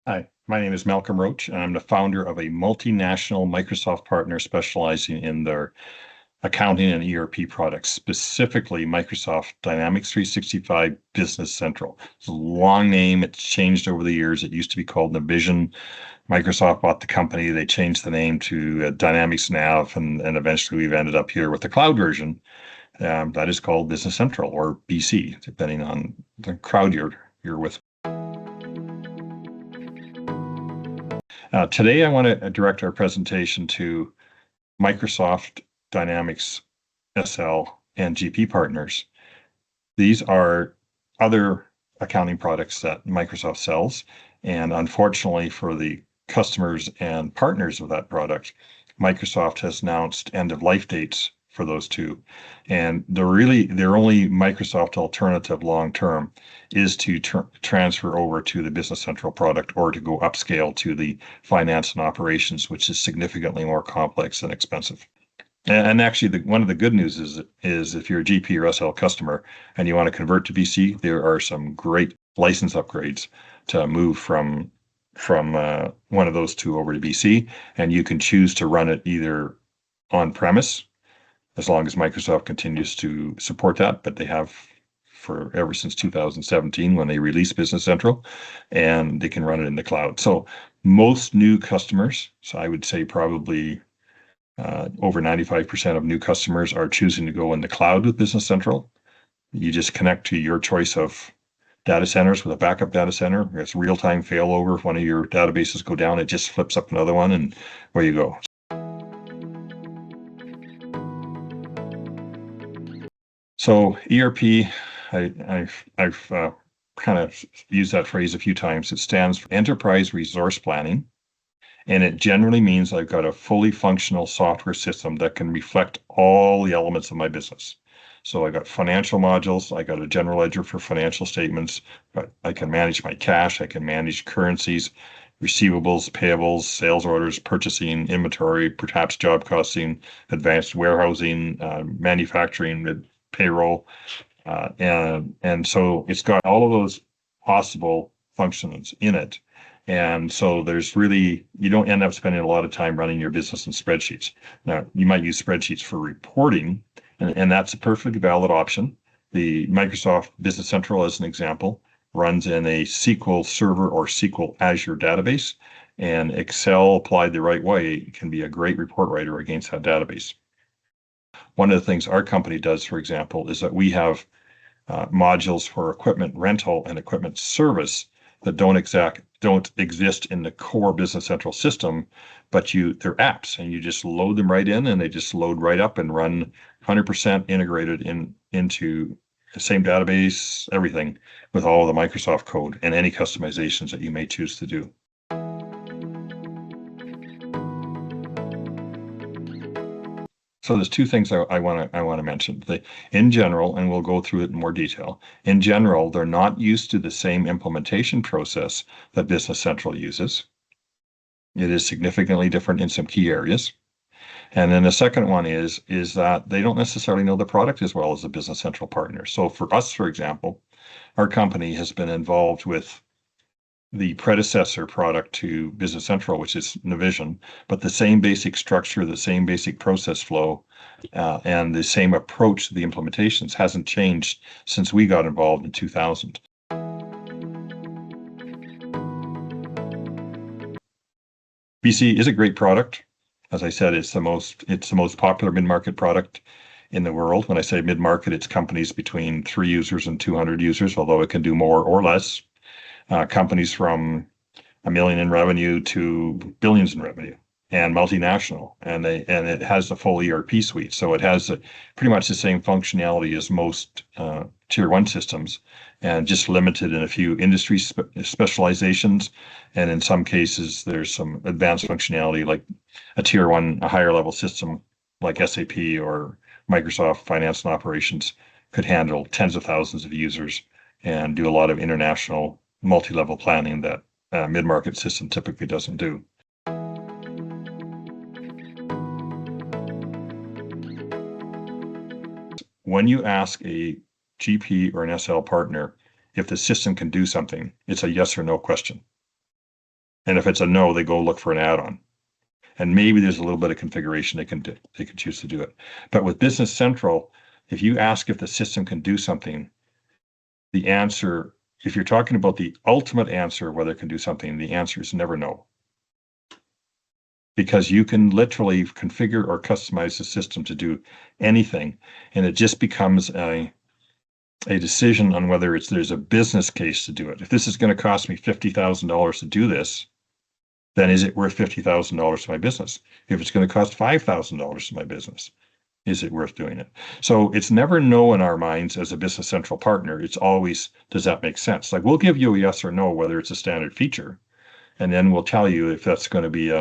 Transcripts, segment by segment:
Hi, my name is Malcolm Roach, and I'm the founder of a multinational Microsoft partner specializing in their accounting and ERP products, specifically Microsoft Dynamics 365 Business Central. It's a long name. It's changed over the years. It used to be called Navision. Microsoft bought the company. They changed the name to Dynamics Nav, and eventually we've ended up here with the cloud version that is called Business Central or BC, depending on the crowd you're with. Today, I want to direct our presentation to Microsoft Dynamics SL and GP partners. These are other accounting products that Microsoft sells. And unfortunately for the customers and partners of that product, Microsoft has announced end of life dates for those two. And their only Microsoft alternative long term is to transfer over to the Business Central product or to go upscale to the finance and operations, which is significantly more complex and expensive. And actually, one of the good news is if you're a GP or SL customer and you want to convert to BC, there are some great license upgrades to move from one of those two over to BC, and you can choose to run it either on premise, as long as Microsoft continues to support that, but they have for ever since 2017 when they released Business Central, and they can run it in the cloud. So most new customers, so I would say probably over 95% of new customers are choosing to go in the cloud with Business Central. You just connect to your choice of data centers with a backup data center. It's real-time failover. If one of your databases go down, it just flips up another one, and where you go. So ERP, I've kind of used that phrase a few times. It stands for Enterprise Resource Planning, and it generally means I've got a fully functional software system that can reflect all the elements of my business. So I got financial modules, I got a general ledger for financial statements, but I can manage my cash, I can manage currencies, receivables, payables, sales orders, purchasing, inventory, perhaps job costing, advanced warehousing, manufacturing, payroll, and so it's got all of those possible functions in it. And so you don't end up spending a lot of time running your business in spreadsheets. Now, you might use spreadsheets for reporting, and that's a perfectly valid option. The Microsoft Business Central, as an example, runs in a SQL Server or SQL Azure database, and Excel applied the right way can be a great report writer against that database. One of the things our company does, for example, is that we have modules for equipment rental and equipment service that don't exist in the core Business Central system, but they're apps, and you just load them right in, and they just load right up and run 100% integrated into the same database, everything with all of the Microsoft code and any customizations that you may choose to do. So there's two things I want to mention. In general, and we'll go through it in more detail. In general, they're not used to the same implementation process that Business Central uses. It is significantly different in some key areas. And then the second one is that they don't necessarily know the product as well as the Business Central partner. So for us, for example, our company has been involved with the predecessor product to Business Central, which is Navision, but the same basic structure, the same basic process flow, and the same approach to the implementations hasn't changed since we got involved in 2000. BC is a great product. As I said, it's the most popular mid-market product in the world. When I say mid-market, it's companies between 3 users and 200 users, although it can do more or less. Companies from $1 million in revenue to billions in revenue, and multinational, and it has the full ERP suite. So it has pretty much the same functionality as most tier one systems, and just limited in a few industry specializations. And in some cases, there's some advanced functionality like a higher level system like SAP or Microsoft Finance and Operations could handle tens of thousands of users and do a lot of international multi-level planning that a mid-market system typically doesn't do. When you ask a GP or an SL partner if the system can do something, it's a yes or no question. And if it's a no, they go look for an add-on. And maybe there's a little bit of configuration they can do. They can choose to do it. But with Business Central, if you ask if the system can do something, the answer, if you're talking about the ultimate answer, whether it can do something, the answer is never no. Because you can literally configure or customize the system to do anything. And it just becomes a decision on whether there's a business case to do it. If this is going to cost me $50,000 to do this, then is it worth $50,000 to my business? If it's going to cost $5,000 to my business, is it worth doing it? So it's never no in our minds as a Business Central partner. It's always, does that make sense? Like we'll give you a yes or no, whether it's a standard feature, and then we'll tell you if that's going to be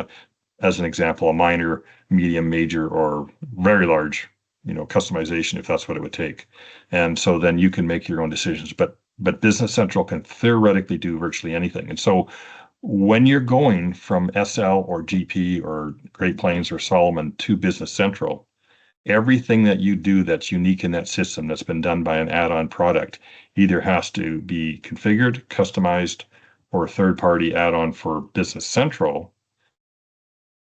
as an example, a minor, medium, major, or very large, customization, if that's what it would take. And so then you can make your own decisions. But Business Central can theoretically do virtually anything. And so when you're going from SL or GP or Great Plains or Solomon to Business Central, everything that you do that's unique in that system that's been done by an add-on product either has to be configured, customized, or a third-party add-on for Business Central.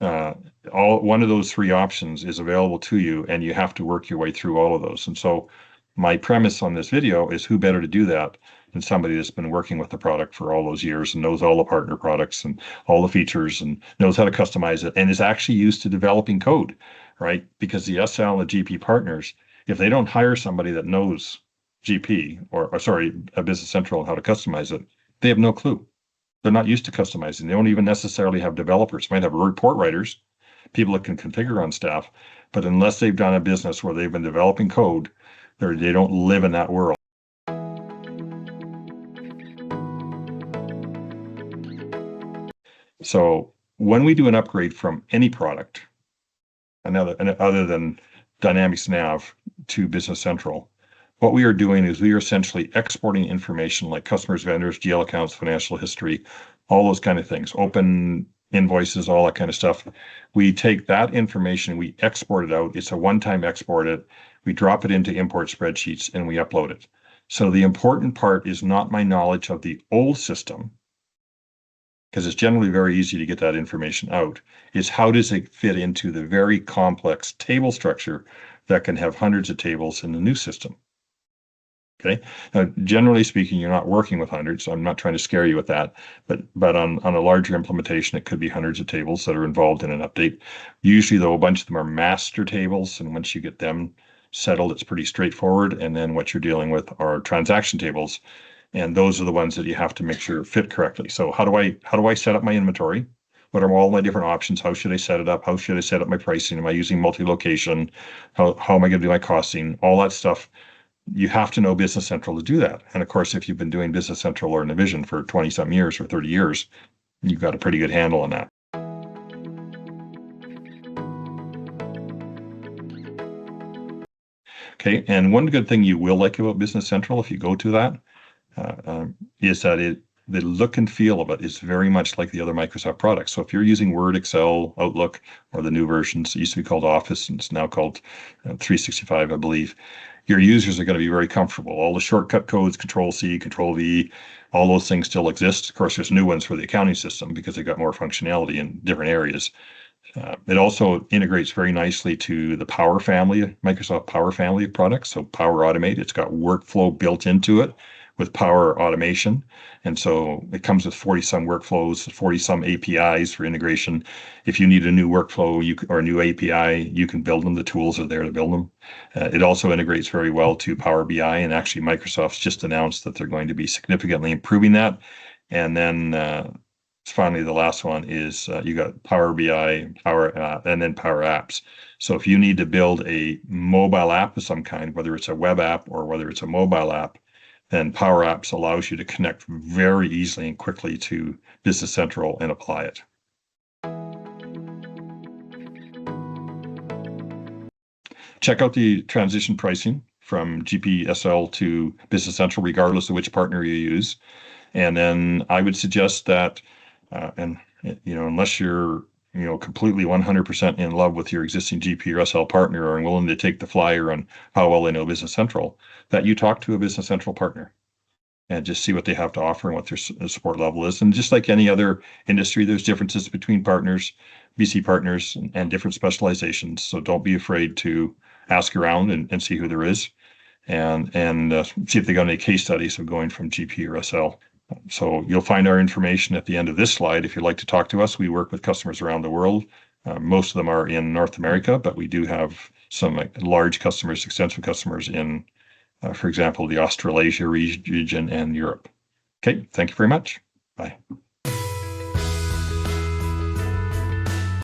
One of those three options is available to you, and you have to work your way through all of those. And so my premise on this video is who better to do that than somebody that's been working with the product for all those years and knows all the partner products and all the features and knows how to customize it and is actually used to developing code, right? Because the SL and the GP partners, if they don't hire somebody that knows GP or sorry, a Business Central and how to customize it, they have no clue. They're not used to customizing. They don't even necessarily have developers. Might have report writers, people that can configure on staff, but unless they've done a business where they've been developing code, they don't live in that world. So when we do an upgrade from any product, other than Dynamics Nav to Business Central, what we are doing is we are essentially exporting information like customers, vendors, GL accounts, financial history, all those kind of things, open invoices, all that kind of stuff. We take that information, we export it out. It's a one-time export. We drop it into import spreadsheets and we upload it. So the important part is not my knowledge of the old system, because it's generally very easy to get that information out. It's how does it fit into the very complex table structure that can have hundreds of tables in the new system. Okay. Now, generally speaking, you're not working with hundreds. So I'm not trying to scare you with that, but on a larger implementation, it could be hundreds of tables that are involved in an update. Usually, though, a bunch of them are master tables, and once you get them settled, it's pretty straightforward. And then what you're dealing with are transaction tables, and those are the ones that you have to make sure fit correctly. So how do I set up my inventory? What are all my different options? How should I set it up? How should I set up my pricing? Am I using multi-location? How am I going to do my costing? All that stuff. You have to know Business Central to do that. And of course, if you've been doing Business Central or Navision for 20 some years or 30 years, you've got a pretty good handle on that. Okay. And one good thing you will like about Business Central, if you go to that, is that the look and feel of it is very much like the other Microsoft products. So if you're using Word, Excel, Outlook, or the new versions, it used to be called Office and it's now called 365, I believe, your users are going to be very comfortable. All the shortcut codes, Control-C, Control-V, all those things still exist. Of course, there's new ones for the accounting system because they've got more functionality in different areas. It also integrates very nicely to the Power family, Microsoft Power family of products. So Power Automate, it's got workflow built into it with Power Automation. And so it comes with 40 some workflows, 40 some APIs for integration. If you need a new workflow or a new API, you can build them. The tools are there to build them. It also integrates very well to Power BI. And actually, Microsoft's just announced that they're going to be significantly improving that. And then finally, the last one is you got Power BI, and then Power Apps. So if you need to build a mobile app of some kind, whether it's a web app or whether it's a mobile app, then Power Apps allows you to connect very easily and quickly to Business Central and apply it. Check out the transition pricing from GPSL to Business Central, regardless of which partner you use. And then I would suggest that, unless you're completely 100% in love with your existing GP or SL partner and willing to take the flyer on how well they know Business Central, that you talk to a Business Central partner. and just see what they have to offer and what their support level is. And just like any other industry, there's differences between partners, BC partners, and different specializations. So don't be afraid to ask around and see who there is, and see if they got any case studies of going from GP or SL. So you'll find our information at the end of this slide. If you'd like to talk to us, we work with customers around the world. Most of them are in North America, but we do have some large customers, extensive customers in, for example, the Australasia region and Europe. Okay, thank you very much. Bye.